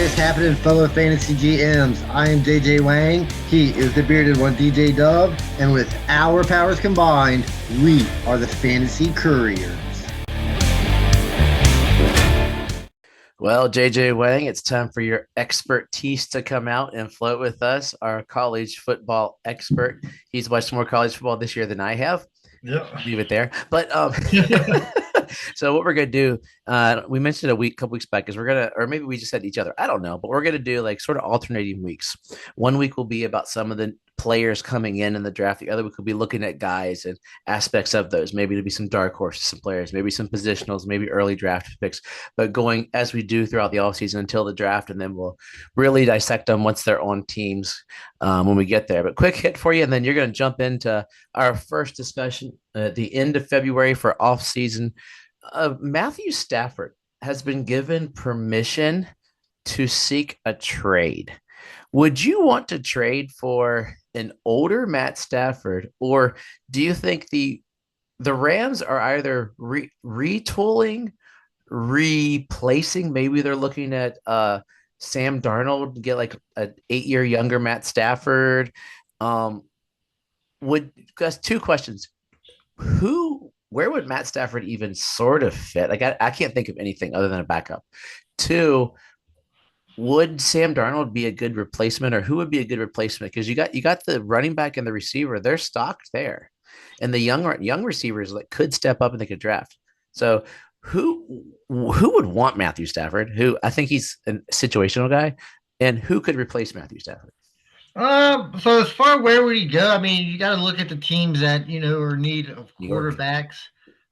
is happening, fellow fantasy GMs? I am JJ Wang. He is the bearded one, DJ Dub. And with our powers combined, we are the Fantasy Couriers. Well, JJ Wang, it's time for your expertise to come out and float with us, our college football expert. He's watched more college football this year than I have. Yeah. Leave it there. But so what we're gonna do, we mentioned couple weeks back, is we're gonna, or maybe we just said to each other, I don't know, but we're gonna do like sort of alternating weeks. One week will be about some of the players coming in the draft. The other week will be looking at guys and aspects of those. Maybe there'll be some dark horses, some players, maybe some positionals, maybe early draft picks. But going as we do throughout the offseason until the draft, and then we'll really dissect them once they're on teams when we get there. But quick hit for you, and then you're going to jump into our first discussion at the end of February for off season. Matthew Stafford has been given permission to seek a trade. Would you want to trade for an older Matt Stafford, or do you think the Rams are either retooling, replacing? Maybe they're looking at Sam Darnold to get like an 8-year younger Matt Stafford. That's two questions. Where would Matt Stafford even sort of fit? Like I can't think of anything other than a backup. Two, would Sam Darnold be a good replacement, or who would be a good replacement? Because you got the running back and the receiver, they're stocked there, and the young receivers that could step up and they could draft. So who would want Matthew Stafford? Who I think he's a situational guy, and who could replace Matthew Stafford? So as far where would he go? I mean, you got to look at the teams that are in need of quarterbacks,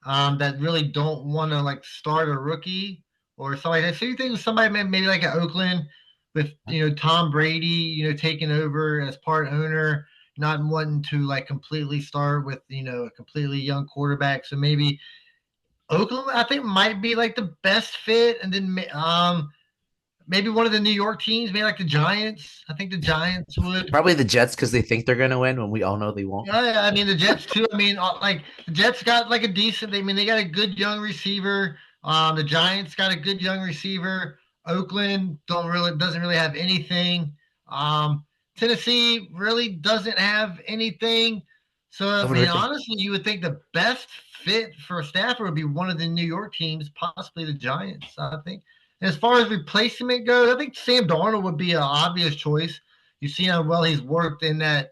that really don't want to like start a rookie or something like that. So you think somebody maybe like an Oakland with Tom Brady, taking over as part owner, not wanting to like completely start with a completely young quarterback. So maybe Oakland, I think, might be like the best fit, and then maybe one of the New York teams, maybe like the Giants. I think the Giants would. Probably the Jets, because they think they're going to win when we all know they won't. Yeah, I mean the Jets too. I mean, like the Jets got like a decent. I mean, they got a good young receiver. The Giants got a good young receiver. Oakland doesn't really have anything. Tennessee really doesn't have anything. So I mean, honestly, you would think the best fit for Stafford would be one of the New York teams, possibly the Giants. I think. As far as replacement goes, I think Sam Darnold would be an obvious choice. You see how well he's worked in that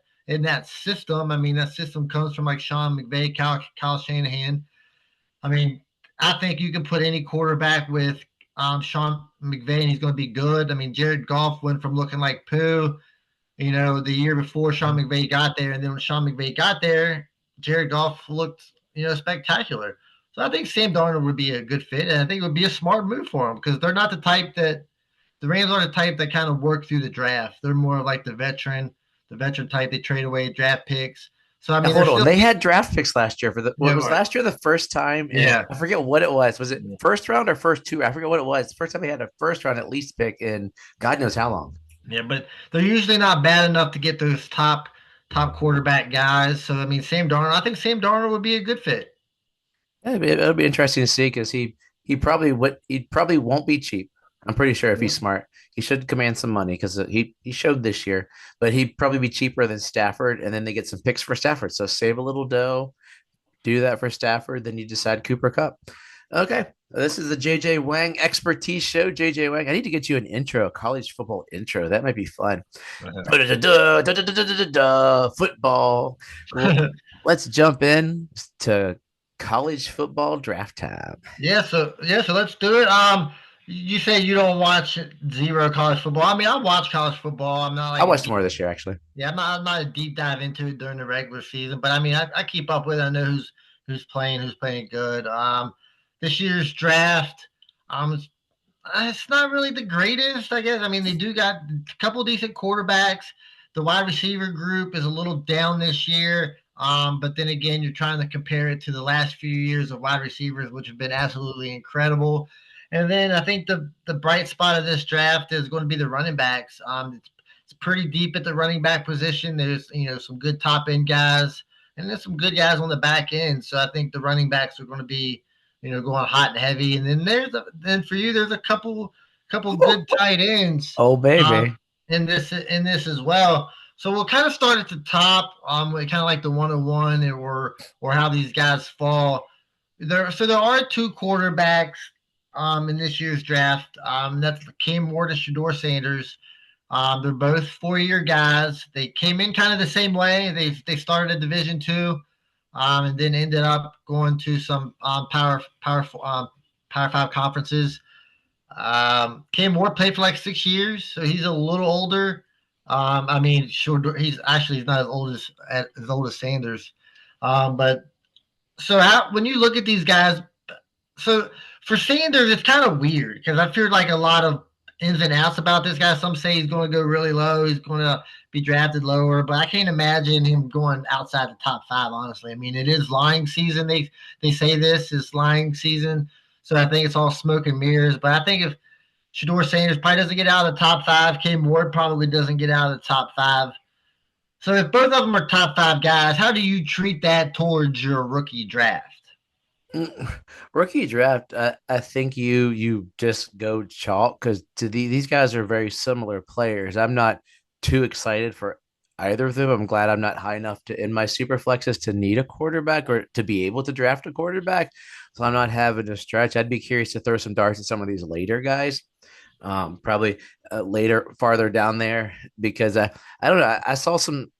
system. I mean, that system comes from like Sean McVay, Kyle Shanahan. I mean, I think you can put any quarterback with Sean McVay and he's going to be good. I mean, Jared Goff went from looking like poo, the year before Sean McVay got there, and then when Sean McVay got there, Jared Goff looked, spectacular. So I think Sam Darnold would be a good fit, and I think it would be a smart move for him because they're not the type that the Rams aren't the type that kind of work through the draft. They're more like the veteran type. They trade away draft picks. So I mean, hold on. They had draft picks last year was last year the first time? Yeah, I forget what it was. Was it first round or first two? I forget what it was. First time they had a first round at least pick in God knows how long. Yeah, but they're usually not bad enough to get those top quarterback guys. So I mean, I think Sam Darnold would be a good fit. Yeah, it'll be interesting to see because he probably won't be cheap. I'm pretty sure if he's smart, he should command some money because he showed this year, but he'd probably be cheaper than Stafford, and then they get some picks for Stafford. So save a little dough, do that for Stafford, then you decide Cooper Kupp. Okay, this is the JJ Wang expertise show. JJ Wang, I need to get you an intro, a college football intro. That might be fun. Football. Let's jump in to college football draft time. So let's do it. You say you don't watch zero college football. I mean, I watch college football. I'm not like I watched more this year actually. Yeah, I'm not a deep dive into it during the regular season, but I mean, I keep up with it. I know who's playing good. This year's draft, it's not really the greatest, I guess. I mean, they do got a couple of decent quarterbacks. The wide receiver group is a little down this year. But then again, you're trying to compare it to the last few years of wide receivers, which have been absolutely incredible. And then I think the bright spot of this draft is going to be the running backs. It's pretty deep at the running back position. There's some good top end guys, and there's some good guys on the back end. So I think the running backs are going to be going hot and heavy. And then there's a couple couple good tight ends. Oh baby. In this as well. So we'll kind of start at the top. Kind of like the 101 or how these guys fall. There are two quarterbacks in this year's draft. That's Cam Ward and Shador Sanders. They're both 4-year guys. They came in kind of the same way. They started at Division II, and then ended up going to some Power 5 conferences. Cam Ward played for like 6 years, so he's a little older. I mean, sure, he's not as old as Sanders. But so when you look at these guys, so for Sanders, it's kind of weird because I've heard like a lot of ins and outs about this guy. Some say he's going to go really low. He's going to be drafted lower, but I can't imagine him going outside the top 5. Honestly, I mean, it is lying season. They say this is lying season, so I think it's all smoke and mirrors. But I think if Shador Sanders probably doesn't get out of the top 5, Cam Ward probably doesn't get out of the top 5. So if both of them are top 5 guys, how do you treat that towards your rookie draft? Rookie draft, I think you just go chalk because these guys are very similar players. I'm not too excited for either of them. I'm glad I'm not high enough in my super flexes to need a quarterback or to be able to draft a quarterback. So I'm not having to stretch. I'd be curious to throw some darts at some of these later guys, probably later, farther down there, because I don't know. I saw some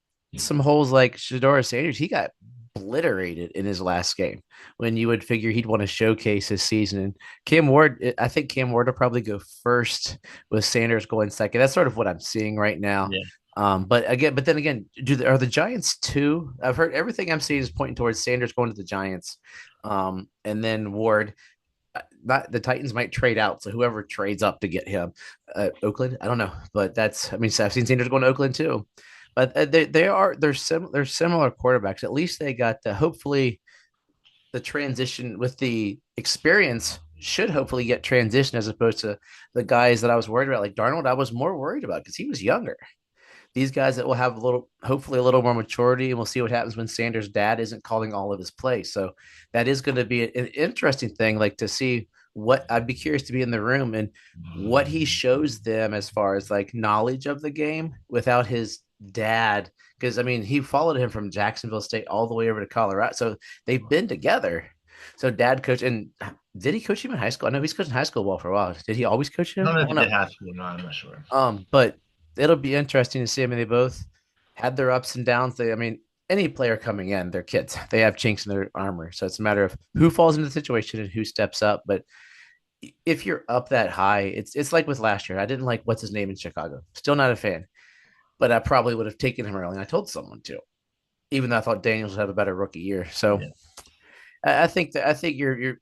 holes like Shador Sanders. He got obliterated in his last game when you would figure he'd want to showcase his season. And Cam Ward, I think Cam Ward will probably go first with Sanders going second. That's sort of what I'm seeing right now. Yeah. But then again, are the Giants too? I've heard everything I'm seeing is pointing towards Sanders going to the Giants, and then Ward. Not the Titans might trade out, so whoever trades up to get him, Oakland. I don't know, but I've seen Sanders going to Oakland too. But they're similar quarterbacks. At least they got hopefully the transition with the experience should hopefully get transition as opposed to the guys that I was worried about, like Darnold. I was more worried about because he was younger. These guys that will have hopefully a little more maturity, and we'll see what happens when Sanders' dad isn't calling all of his plays. So that is going to be an interesting thing, like to see what I'd be curious to be in the room and what he shows them as far as like knowledge of the game without his dad. Because I mean, he followed him from Jacksonville State all the way over to Colorado. So they've been together. So dad coached, and did he coach him in high school? I know he's coaching high school ball for a while. Did he always coach him? I don't know if he did high school. No, I'm not sure. But it'll be interesting to see. I mean, they both had their ups and downs. I mean, any player coming in, they're kids. They have chinks in their armor. So it's a matter of who falls into the situation and who steps up. But if you're up that high, it's like with last year. I didn't like what's his name in Chicago. Still not a fan. But I probably would have taken him early. And I told someone to, even though I thought Daniels would have a better rookie year. So yeah. I think you're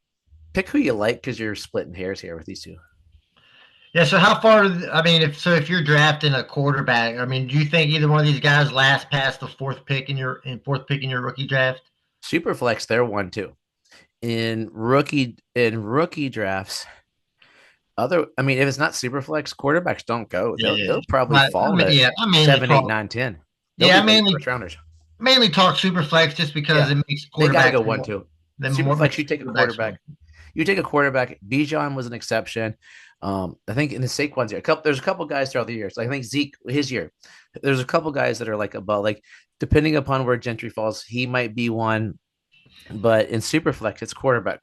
pick who you like because you're splitting hairs here with these two. Yeah. So how far? I mean, if you're drafting a quarterback, I mean, do you think either one of these guys lasts past the fourth pick in your rookie draft? Superflex, they're 1-2 in rookie drafts. If it's not Superflex, quarterbacks don't go. They'll probably fall to 7, 8, 9, 10. I mainly talk Superflex just because it makes quarterbacks. They gotta go 1-2. Superflex, you take a quarterback. You take a quarterback. Bijan was an exception. I think in the Saquon's year, there's a couple guys throughout the years. I think Zeke, his year, there's a couple guys that are like above, like depending upon where Gentry falls, he might be one. But in Superflex, it's quarterback.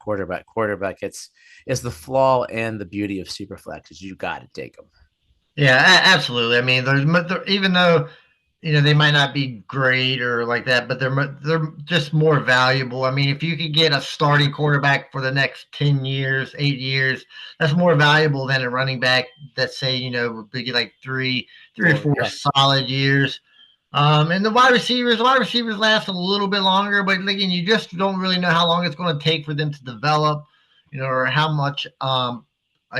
It's the flaw and the beauty of Superflex is you got to take them. Yeah, absolutely. I mean, even though they might not be great or like that, but they're just more valuable. I mean, if you could get a starting quarterback for the next 10 years, 8 years, that's more valuable than a running back that say would be like three or four solid years. And the wide receivers last a little bit longer, but again, you just don't really know how long it's going to take for them to develop, or how much are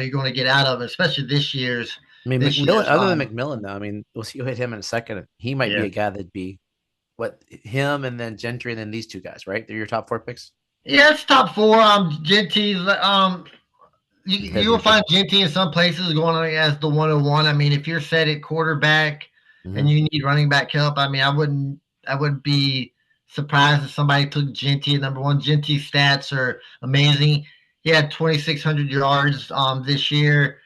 you going to get out of it, especially this year's. I mean, McMillan, other than McMillan, though, I mean, we'll see. You'll hit him in a second. He might be a guy that'd be him and then Gentry and then these two guys, right? They're your top 4 picks. Yeah, it's top 4. Gentry's. You will find Gentry in some places going as the 101. I mean, if you're set at quarterback and you need running back help, I mean, I wouldn't be surprised if somebody took Gentry at number 1. Gentry's stats are amazing. He had 2,600 yards this year.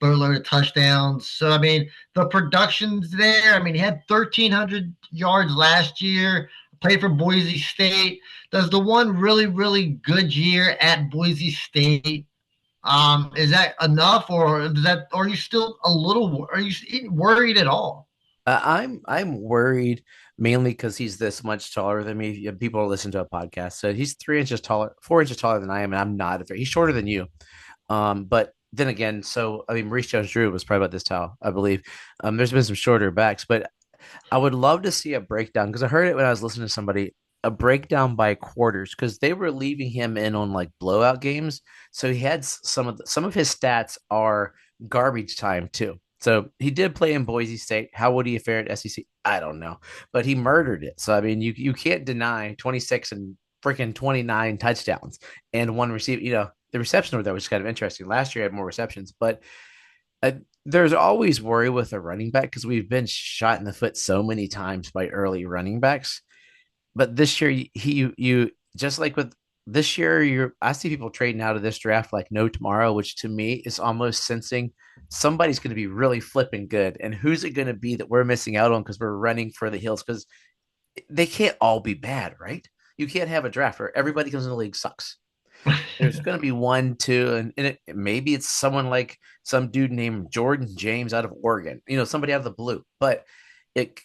boatload of touchdowns. So, I mean, the production's there. I mean, he had 1,300 yards last year, played for Boise State. Does the one really, really good year at Boise State, is that enough, or does that, or are you still a little, are you worried at all? I'm worried mainly because he's this much taller than me. People listen to a podcast, so he's 3 inches taller, 4 inches taller than I am, and I'm not. He's shorter than you. But then again, so I mean, Maurice Jones-Drew was probably about this tall, I believe. There's been some shorter backs, but I would love to see a breakdown because I heard it when I was listening to somebody, a breakdown by quarters because they were leaving him in on like blowout games. So he had some of his stats are garbage time too. So he did play in Boise State. How would he have fared at SEC? I don't know, but he murdered it. So I mean, you can't deny 26 and freaking 29 touchdowns and one receive. You know, the reception over there was kind of interesting. Last year, he had more receptions, but uh, there's always worry with a running back because we've been shot in the foot so many times by early running backs. But this year, you just like with this year, I see people trading out of this draft like no tomorrow, which to me is almost sensing somebody's going to be really flipping good, and who's it going to be that we're missing out on because we're running for the hills because they can't all be bad, right? You can't have a draft where everybody comes in the league sucks. There's going to be one, two, and maybe it's someone like some dude named Jordan James out of Oregon, you know, somebody out of the blue. But it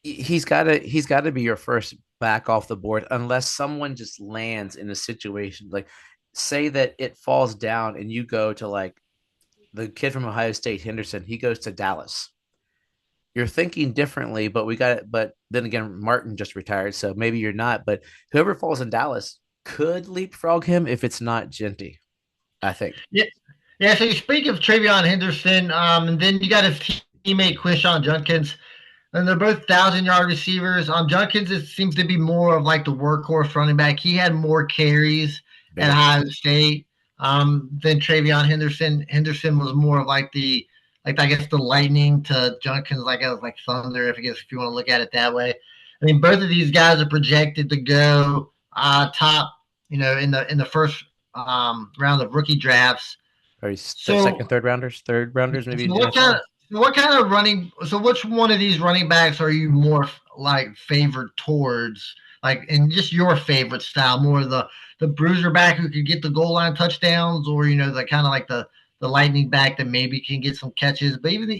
he's got to be your first back off the board unless someone just lands in a situation like say that it falls down and you go to like the kid from Ohio State, Henderson, he goes to Dallas. You're thinking differently, but we got it. But then again, Martin just retired, so maybe you're not. But whoever falls in Dallas could leapfrog him if it's not Genty, I think. Yeah. Yeah, so you speak of Travion Henderson, and then you got his teammate Quishon Judkins, and they're both 1,000-yard receivers. Judkins seems to be more of like the workhorse running back. He had more carries at Ohio State than Travion Henderson. Henderson was more of like like I guess the lightning to Judkins, like it was like thunder, if you want to look at it that way. I mean, both of these guys are projected to go top, in the first round of rookie drafts. Or second, third rounders, maybe. So what kind of running? So which one of these running backs are you more like favored towards? Like, in just your favorite style, more the bruiser back who could get the goal line touchdowns, or the kind of like the lightning back that maybe can get some catches. But even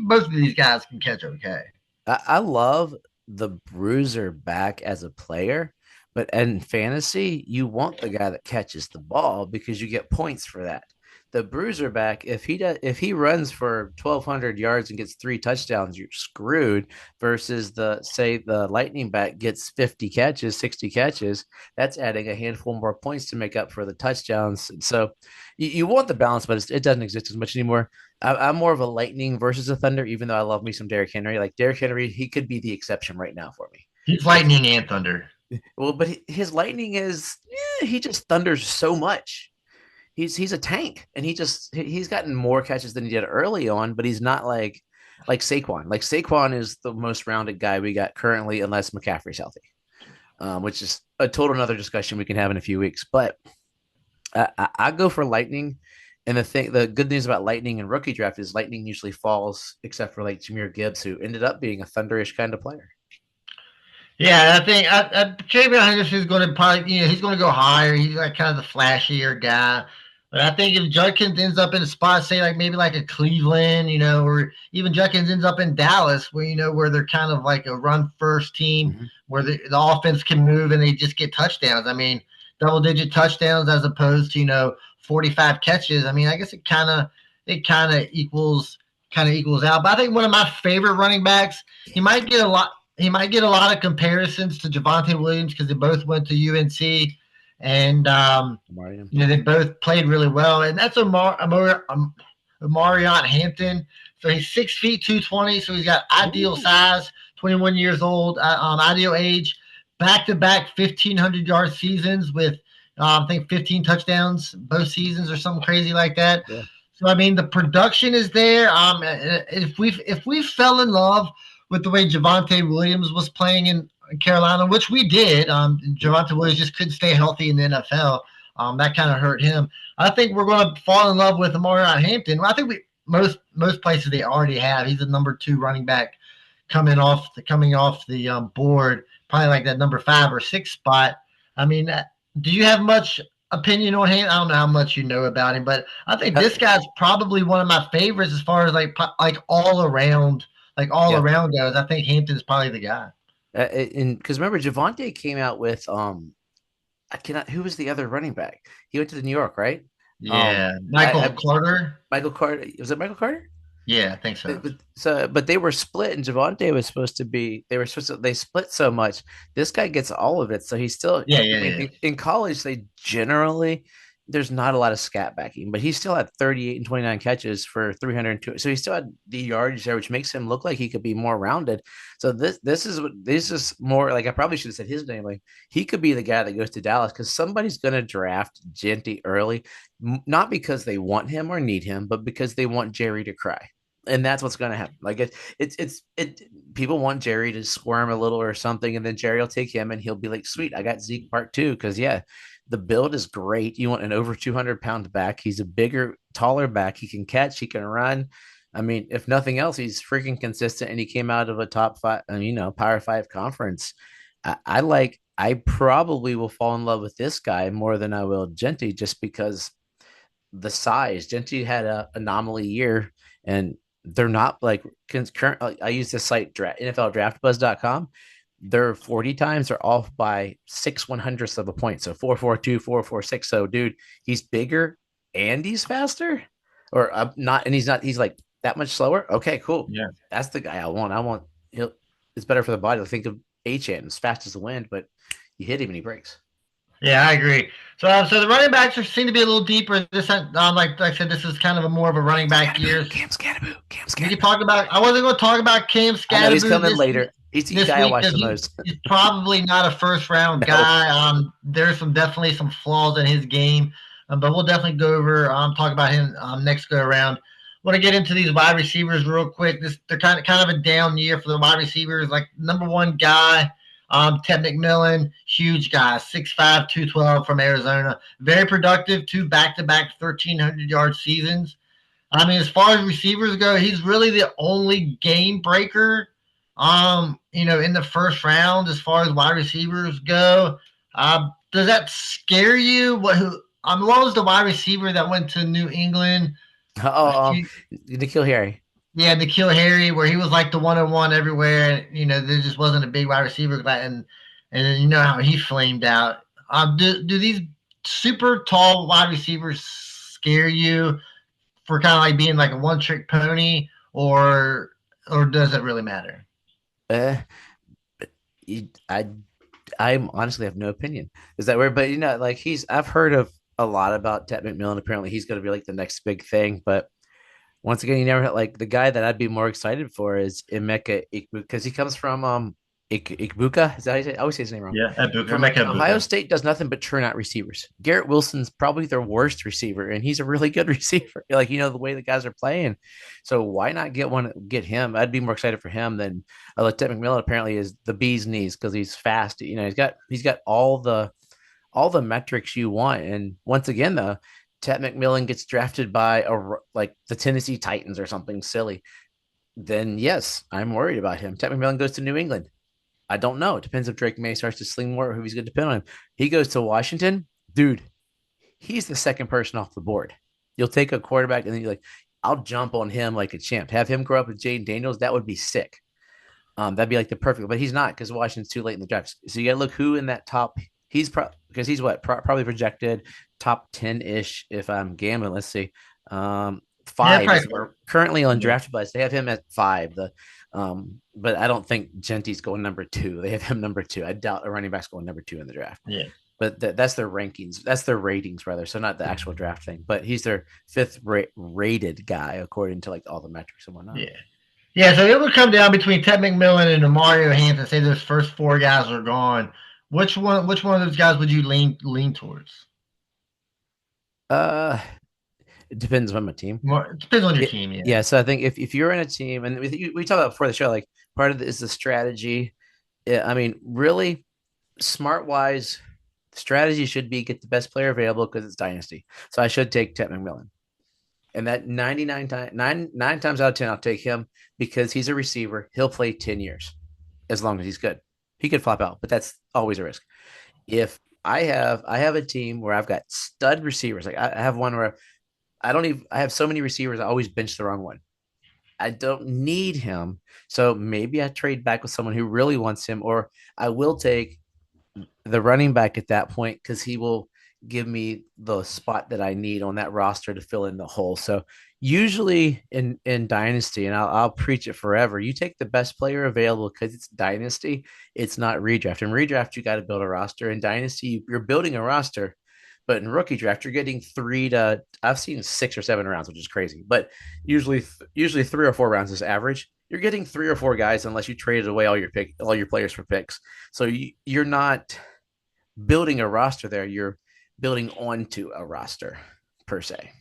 both of these guys can catch okay. I love the bruiser back as a player, but in fantasy, you want the guy that catches the ball because you get points for that. The bruiser back, if he runs for 1,200 yards and gets 3 touchdowns, you're screwed. Versus the lightning back gets 50 catches, 60 catches. That's adding a handful more points to make up for the touchdowns. So you want the balance, but it doesn't exist as much anymore. I'm more of a lightning versus a thunder, even though I love me some Derrick Henry. Like Derrick Henry, he could be the exception right now for me. He's lightning and thunder. Well, but his lightning is he just thunders so much. He's a tank, and he's gotten more catches than he did early on, but he's not like Saquon. Like Saquon is the most rounded guy we got currently, unless McCaffrey's healthy, which is a total another discussion we can have in a few weeks. But I go for Lightning, and the good news about Lightning and rookie draft is Lightning usually falls, except for like Jahmyr Gibbs, who ended up being a thunderish kind of player. Yeah, I think Travion Henderson is going to probably, he's going to go higher. He's like kind of the flashier guy. But I think if Judkins ends up in a spot, say like maybe like a Cleveland, or even Judkins ends up in Dallas, where where they're kind of like a run first team, where the offense can move and they just get touchdowns. I mean, double-digit touchdowns as opposed to 45 catches. I mean, I guess it kind of equals out. But I think one of my favorite running backs, he might get a lot of comparisons to Javonte Williams because they both went to UNC. And they both played really well, and that's Omarion Hampton. So he's 6 feet 220. So he's got ideal size, 21 years old, ideal age. Back-to-back 1,500-yard seasons with I think 15 touchdowns both seasons or something crazy like that. Yeah. So I mean the production is there. If we fell in love with the way Javonte Williams was playing in Carolina, which we did. Javonte Williams just couldn't stay healthy in the NFL. That kind of hurt him. I think we're going to fall in love with Amari Hampton. I think we most places they already have. He's a number 2 running back coming off the board, probably like that number 5 or 6 spot. I mean, do you have much opinion on him? I don't know how much you know about him, but I think this guy's probably one of my favorites as far as like all around, Yeah. goes. I think Hampton's probably the guy. And because remember, Javante came out with I cannot. Who was the other running back? He went to the New York, right? Yeah, Michael Carter. Michael Carter. Was it Michael Carter? Yeah, I think so. But they were split, and Javante was supposed to be. They split so much. This guy gets all of it, so he's still. Yeah. In college, they generally there's not a lot of scat backing, but he still had 38 and 29 catches for 302. So he still had the yardage there, which makes him look like he could be more rounded. So this is more like I probably should have said his name. Like he could be the guy that goes to Dallas because somebody's going to draft Genty early, not because they want him or need him, but because they want Jerry to cry. And that's what's going to happen. Like it. People want Jerry to squirm a little or something, and then Jerry will take him, and he'll be like, "Sweet, I got Zeke part 2." Because the build is great. You want an over 200-pound back. He's a bigger, taller back. He can catch. He can run. I mean, if nothing else, he's freaking consistent. And he came out of a top 5, Power 5 conference. I probably will fall in love with this guy more than I will Genty, just because the size. Genty had a anomaly year, and they're not like current. I use this site NFLDraftBuzz.com. Their 40 times are off by 6/100ths of a point. So 4.42, 4.46. So dude, he's bigger and he's faster, or not, and he's not. He's like that much slower. Okay, cool. Yeah, that's the guy I want. It's better for the body. I think of H-N as fast as the wind, but you hit him and he breaks. Yeah, I agree. So the running backs seem to be a little deeper. This, like I said, this is kind of a more of a running back year. Cam Scatteroo. I wasn't going to talk about Cam Scatteroo. I know he's coming later. He's the guy I watch the most. He's probably not a first round guy. There's definitely some flaws in his game, but we'll definitely go over talk about him next go around. Want to get into these wide receivers real quick. They're kind of a down year for the wide receivers. Like number 1 guy. Ted McMillan, huge guy, 6'5", 212 from Arizona. Very productive, 2 back-to-back 1,300-yard seasons. I mean, as far as receivers go, he's really the only game breaker, in the first round as far as wide receivers go. Does that scare you? What was the wide receiver that went to New England? N'Keal Harry. Yeah, N'Keal Harry, where he was like the 1-on-1 everywhere. And, there just wasn't a big wide receiver. And then you know how he flamed out. Do these super tall wide receivers scare you for kind of like being like a one-trick pony, or does it really matter? I honestly have no opinion. Is that weird? But like I've heard of a lot about Ted McMillan. Apparently, he's going to be like the next big thing, but. Once again, you never had like the guy that I'd be more excited for is Emeka Ikbuka because he comes from Ikbuka. Is that how you say? I always say his name wrong. Yeah, Ikbuka. Ohio State does nothing but churn out receivers. Garrett Wilson's probably their worst receiver, and he's a really good receiver. Like the way the guys are playing. So why not get him? I'd be more excited for him than Ted McMillan. Apparently, is the bee's knees because he's fast. He's got all the metrics you want. And once again, though. Ted McMillan gets drafted by the Tennessee Titans or something silly, then yes, I'm worried about him. Ted McMillan goes to New England. I don't know. It depends if Drake May starts to sling more or who he's going to depend on him. He goes to Washington. Dude, he's the second person off the board. You'll take a quarterback and then you're like, I'll jump on him like a champ. Have him grow up with Jaden Daniels. That would be sick. That'd be like the perfect, but he's not because Washington's too late in the draft. So you got to look who in that top. He's because he's probably projected top 10-ish if I'm gambling. Let's see. 5 currently on draft advice. They have him at 5. But I don't think Genty's going number 2. They have him number 2. I doubt a running back's going number 2 in the draft. Yeah. But that's their rankings. That's their ratings rather. So not the actual draft thing, but he's their 5th rated guy according to like all the metrics and whatnot. Yeah. Yeah. So it would come down between Ted McMillan and Mario Hampton. Say those first 4 guys are gone. Which one of those guys would you lean towards? It depends on my team. It depends on your team. Yeah. So I think if you're in a team, and we talked about before the show, like part of it is the strategy. Yeah, I mean, really smart wise, Strategy should be get the best player available because it's dynasty. So I should take Ted McMillan. And that 9 times out of 10, I'll take him because he's a receiver. He'll play 10 years as long as he's good. He could flop out, but that's always a risk. If I have a team where I've got stud receivers, like I have one where I have so many receivers, I always bench the wrong one. I don't need him. So maybe I trade back with someone who really wants him, or I will take the running back at that point because he will give me the spot that I need on that roster to fill in the hole. So usually in dynasty, and I'll preach it forever, you take the best player available because it's dynasty. It's not redraft. In redraft, you got to build a roster. In dynasty, you're building a roster. But in rookie draft, you're getting I've seen 6 or 7 rounds, which is crazy. But usually 3 or 4 rounds is average. You're getting 3 or 4 guys unless you traded away all your players for picks. So you're not building a roster there. You're building onto a roster per se.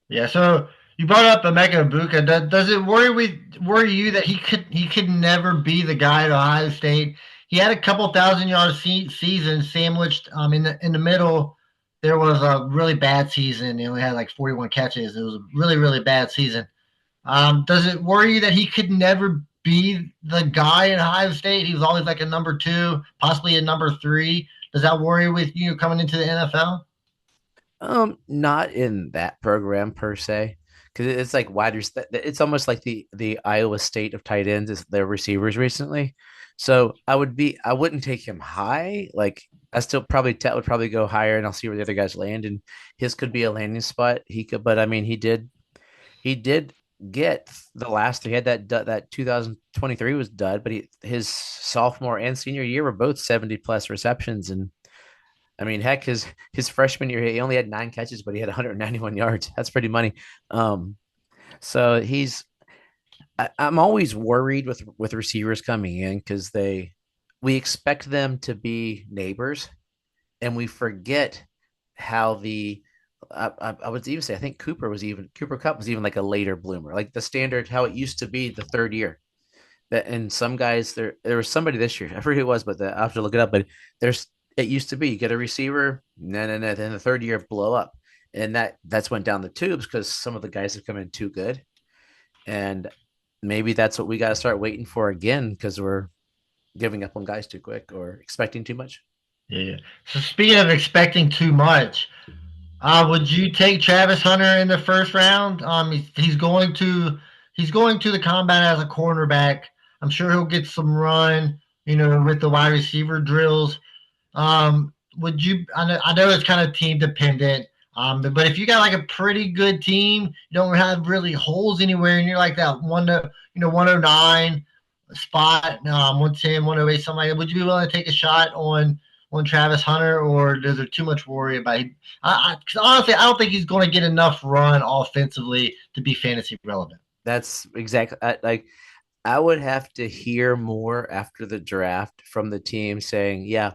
Yeah. So you brought up Emeka Ibuka. Does it worry you that he could never be the guy at Ohio State? He had a couple thousand-yard season sandwiched in the middle. There was a really bad season. He only had like 41 catches. It was a really, really bad season. Does it worry you that he could never be the guy in Ohio State? He was always like a number 2, possibly a number 3. Does that worry with you coming into the NFL? Not in that program per se, because it's like it's almost like the Iowa State of tight ends is their receivers recently. So I wouldn't take him high. Like I still probably Tet would probably go higher, and I'll see where the other guys land, and his could be a landing spot. He could, but I mean, he did get the last. He had that 2023 was dud, but his sophomore and senior year were both 70 plus receptions, and I mean, heck, his freshman year he only had 9 catches, but he had 191 yards. That's pretty money. Um, so I'm always worried with receivers coming in because we expect them to be neighbors, and we forget how I would even say I think Cooper Cup was even like a later bloomer, like the standard how it used to be the third year. That and some guys there was somebody this year I forget who it was, but I have to look it up. But there's it used to be you get a receiver, no, then the third year blow up, and that's went down the tubes because some of the guys have come in too good, and maybe that's what we got to start waiting for again because we're giving up on guys too quick or expecting too much. Yeah. So speaking of expecting too much, would you take Travis Hunter in the first round? He's going to the combine as a cornerback. I'm sure he'll get some run, with the wide receiver drills. Would you? I know it's kind of team dependent. But if you got like a pretty good team, you don't have really holes anywhere, and you're like that 109 spot, 110, 108, something like that. Would you be willing to take a shot on Travis Hunter, or is there too much worry about him? Cause honestly, I don't think he's going to get enough run offensively to be fantasy relevant. That's exactly like I would have to hear more after the draft from the team saying, "Yeah,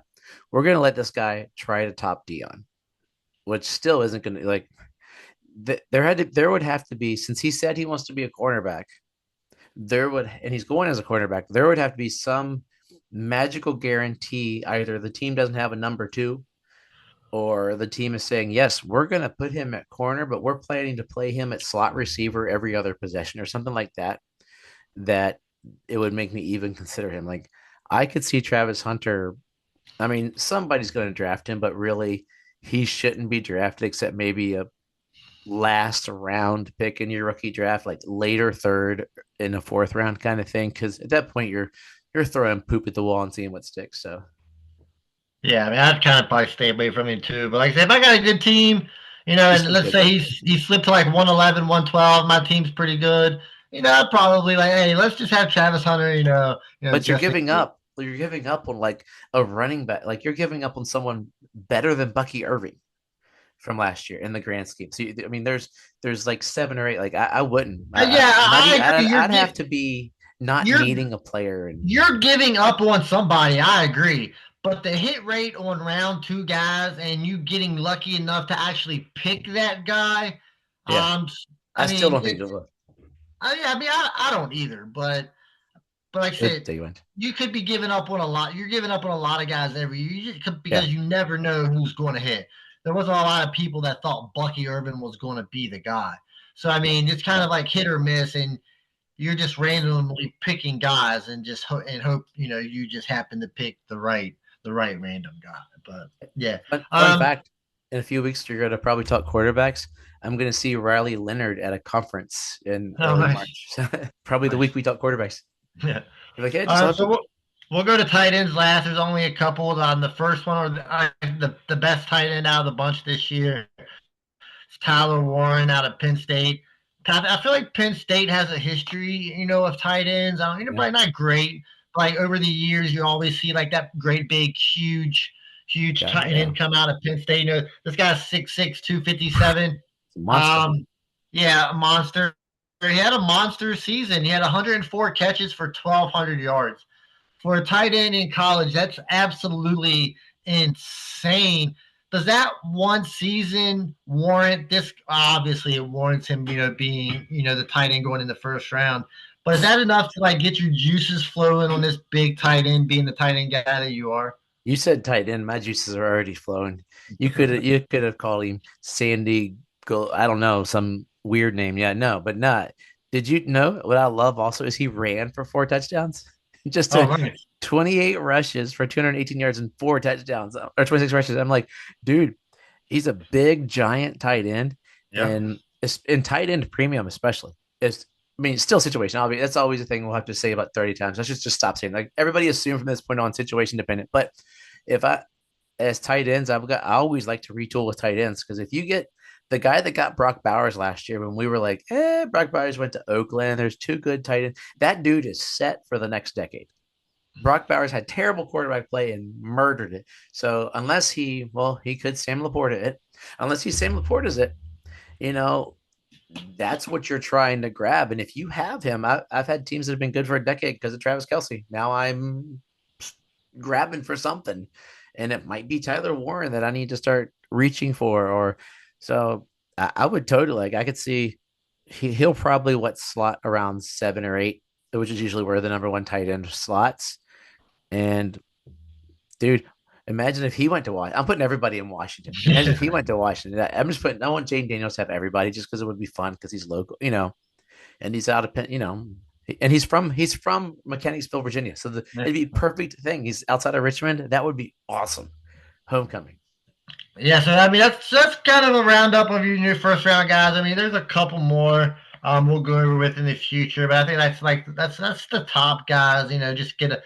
we're going to let this guy try to top Dion," which still isn't going to like. There would have to be since he said he wants to be a cornerback. And he's going as a cornerback. There would have to be some magical guarantee either the team doesn't have a number 2 or the team is saying, yes, we're going to put him at corner, but we're planning to play him at slot receiver every other possession or something like that, that it would make me even consider him. Like I could see Travis Hunter. I mean, somebody's going to draft him, but really he shouldn't be drafted except maybe a last round pick in your rookie draft, like later third in a fourth round kind of thing. Cause at that point you're throwing poop at the wall and seeing what sticks. So Yeah, I mean, I'd kind of probably stay away from him too. But like I said, if I got a good team, he's and still let's good say though. he slipped to like 111, 112, my team's pretty good. I'd probably like, hey, let's just have Travis Hunter, But just in case. you're giving up on like a running back, like you're giving up on someone better than Bucky Irving from last year in the grand scheme. So I mean, there's like 7 or 8. Like I wouldn't. Yeah, I agree. I'd have to be not You're needing a player, and you're giving up on somebody. I agree. But the hit rate on round 2 guys and you getting lucky enough to actually pick that guy, yeah, um, I I still mean, don't think it'll. I mean, I don't either. But But like I said, They went. you could be giving up on a lot. You're giving up on a lot of guys every year because Yeah. you never know who's going to hit. There wasn't a lot of people that thought Bucky Irvin was going to be the guy. So I mean, it's kind of like hit or miss, and you're just randomly picking guys and just hope you just happen to pick the right random guy. But yeah, Fun fact: in a few weeks, you're going to probably talk quarterbacks. I'm going to see Riley Leonard at a conference in early nice. March. Probably the week we talk quarterbacks. Yeah. You're like, hey, just So we'll go to tight ends last. There's only a couple on the first one, or the best tight end out of the bunch this year. It's Tyler Warren out of Penn State. I feel like Penn State has a history, of tight ends. Probably not great. But like over the years, you always see like that great big huge tight end come out of Penn State. This guy's 6'6", 257. Monster. Yeah, a monster. He had a monster season. He had 104 catches for 1,200 yards. For a tight end in college, that's absolutely insane. Does that one season warrant this? Obviously, it warrants him, being, the tight end going in the first round. But is that enough to like get your juices flowing on this big tight end, being the tight end guy that you are? You said tight end. My juices are already flowing. You could have called him Sandy. I don't know, some weird name. Yeah, no, but not. Did you know what I love also is he ran for 4 touchdowns? Just 28 rushes for 218 yards and 4 touchdowns, or 26 rushes. I'm like, dude, he's a big, giant tight end. Yeah. And in tight end premium, especially. It's still situation. That's always a thing we'll have to say about 30 times. Let's just stop saying, like, everybody assume from this point on situation dependent. But as tight ends, I always like to retool with tight ends, because if you get the guy that got Brock Bowers last year, when we were like, Brock Bowers went to Oakland, there's 2 good tight ends. That dude is set for the next decade. Brock Bowers had terrible quarterback play and murdered it. So unless he could Sam Laporta it. Unless he Sam Laporta's it, that's what you're trying to grab. And if you have him, I've had teams that have been good for a decade because of Travis Kelce. Now I'm grabbing for something, and it might be Tyler Warren that I need to start reaching for. So I would totally, I could see he'll probably slot around 7 or 8, which is usually where the number 1 tight end slots. And dude, imagine if he went to Washington. I'm putting everybody in Washington. Imagine if he went to Washington. I want Jane Daniels to have everybody just because it would be fun, because he's local, and he's out of Penn, and he's from Mechanicsville, Virginia. So it'd be a perfect thing. He's outside of Richmond. That would be awesome. Homecoming. Yeah, so I mean that's kind of a roundup of your first round guys. I mean, there's a couple more we'll go over with in the future, but I think that's the top guys. Just get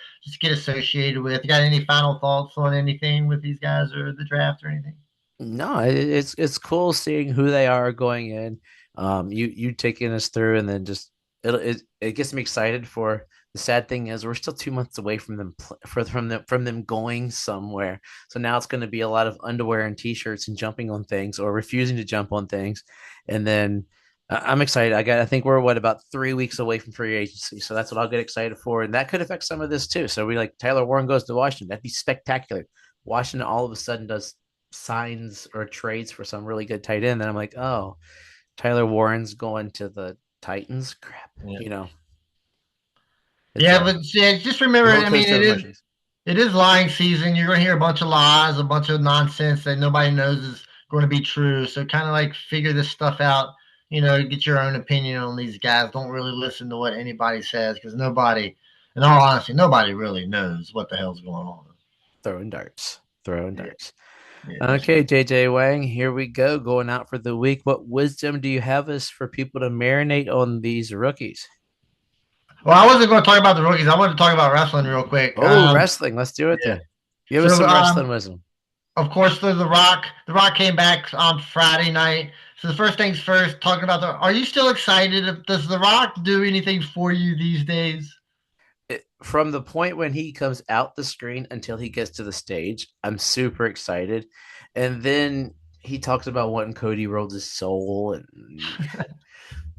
associated with. You got any final thoughts on anything with these guys or the draft or anything? No, it's cool seeing who they are going in. You taking us through, and then just it gets me excited. For the sad thing is we're still 2 months away from them from them going somewhere. So now it's going to be a lot of underwear and t-shirts and jumping on things or refusing to jump on things. And then I'm excited. I think we're about 3 weeks away from free agency. So that's what I'll get excited for. And that could affect some of this too. So Tyler Warren goes to Washington. That'd be spectacular. Washington all of a sudden does signs or trades for some really good tight end. Then I'm like, oh, Tyler Warren's going to the Titans. Crap. Yeah. But just remember, I mean, it is lying season. You're going to hear a bunch of lies, a bunch of nonsense that nobody knows is going to be true. So kind of like figure this stuff out, get your own opinion on these guys. Don't really listen to what anybody says, because nobody, in all honesty, nobody really knows what the hell's going on. Throwing darts. Yeah. Okay, JJ Wang, here we go. Going out for the week. What wisdom do you have us for people to marinate on these rookies? Well, I wasn't going to talk about the rookies. I wanted to talk about wrestling real quick. Wrestling. Let's do it then. Give us some wrestling wisdom. Of course, The Rock. The Rock came back on Friday night. So the first things first, talking about are you still excited? Does The Rock do anything for you these days? From the point when he comes out the screen until he gets to the stage, I'm super excited. And then he talks about wanting Cody Rhodes' soul and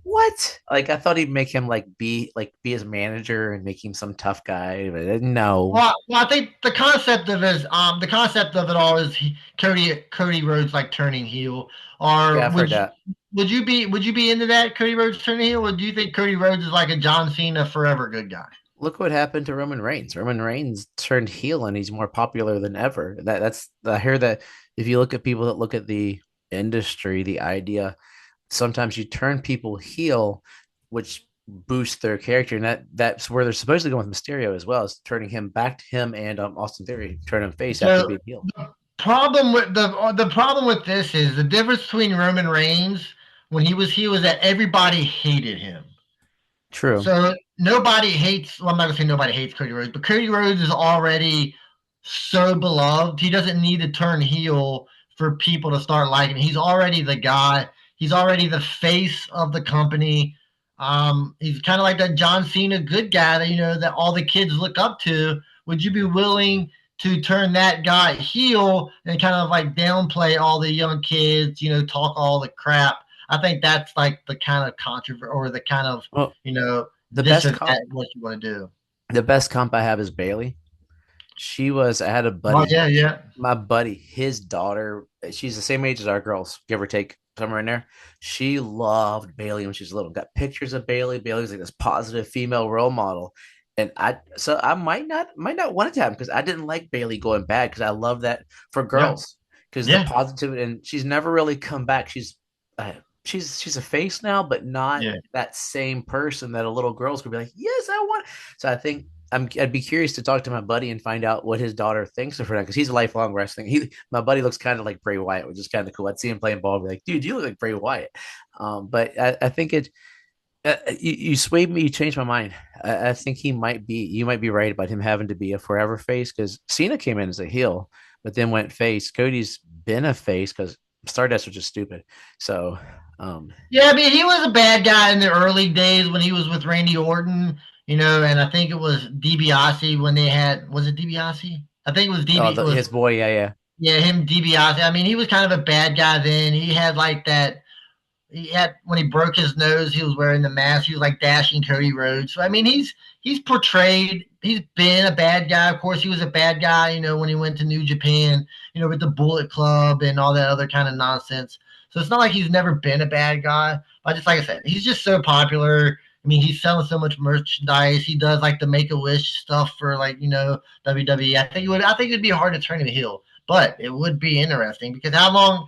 what? Like, I thought he'd make him be his manager and make him some tough guy, but no. Well, I think the concept of it all is Cody Rhodes turning heel. Or yeah, I've heard that. Would you be into that, Cody Rhodes turning heel, or do you think Cody Rhodes is like a John Cena forever good guy? look what happened to Roman Reigns. Roman Reigns turned heel and he's more popular than ever. That's I hear that if you look at people that look at the industry, the idea sometimes you turn people heel, which boosts their character, and that's where they're supposed to go with Mysterio as well, is turning him back to him and Austin Theory, turn him face after So being heel. the problem with this is the difference between Roman Reigns when he was heel is that everybody hated him. True. So nobody hates. Well, I'm not gonna say nobody hates Cody Rhodes, but Cody Rhodes is already so beloved. He doesn't need to turn heel for people to start liking him. He's already the guy. He's already the face of the company. He's kind of like that John Cena good guy that that all the kids look up to. Would you be willing to turn that guy heel and kind of like downplay all the young kids? Talk all the crap. I think that's like the kind of controversy or the kind of Well, the this best is comp, what you want to do. the best comp I have is Bailey. I had a Oh buddy, yeah, yeah. my buddy, his daughter, she's the same age as our girls, give or take somewhere in there. She loved Bailey when she was little. Got pictures of Bailey. Bailey's like this positive female role model. And I might not want it to happen because I didn't like Bailey going bad because I love that for Yeah. girls because the Yeah. positivity, and she's never really come back. Uh, she's a face now, but not Yeah. that same person that a little girl's gonna be like, yes, I want. So I think I'd be curious to talk to my buddy and find out what his daughter thinks of her because he's a lifelong wrestling. My buddy looks kind of like Bray Wyatt, which is kind of cool. I'd see him playing ball and be like, dude, you look like Bray Wyatt. But I think you swayed me, you changed my mind. I think you might be right about him having to be a forever face because Cena came in as a heel, but then went face. Cody's been a face because Stardust was just stupid. So Yeah, I mean, he was a bad guy in the early days when he was with Randy Orton, and I think it was DiBiase when they had, was it DiBiase? I think it was his boy, yeah. yeah, him DiBiase. I mean, he was kind of a bad guy then. He had like that. He had when he broke his nose, he was wearing the mask. He was like dashing Cody Rhodes. So I mean, he's portrayed. He's been a bad guy. Of course, he was a bad guy. When he went to New Japan, with the Bullet Club and all that other kind of nonsense. So it's not like he's never been a bad guy. But just like I said, he's just so popular. I mean, he's selling so much merchandise. He does like the Make a Wish stuff for like WWE. I think it'd be hard to turn him heel. But it would be interesting because how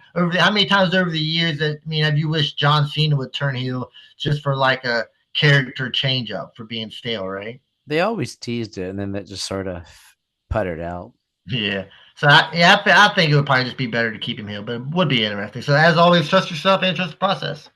many times over the years have you wished John Cena would turn heel just for like a character change up for being stale, right? They always teased it, and then that just sort of puttered out. Yeah. So I think it would probably just be better to keep him heel, but it would be interesting. So as always, trust yourself and trust the process.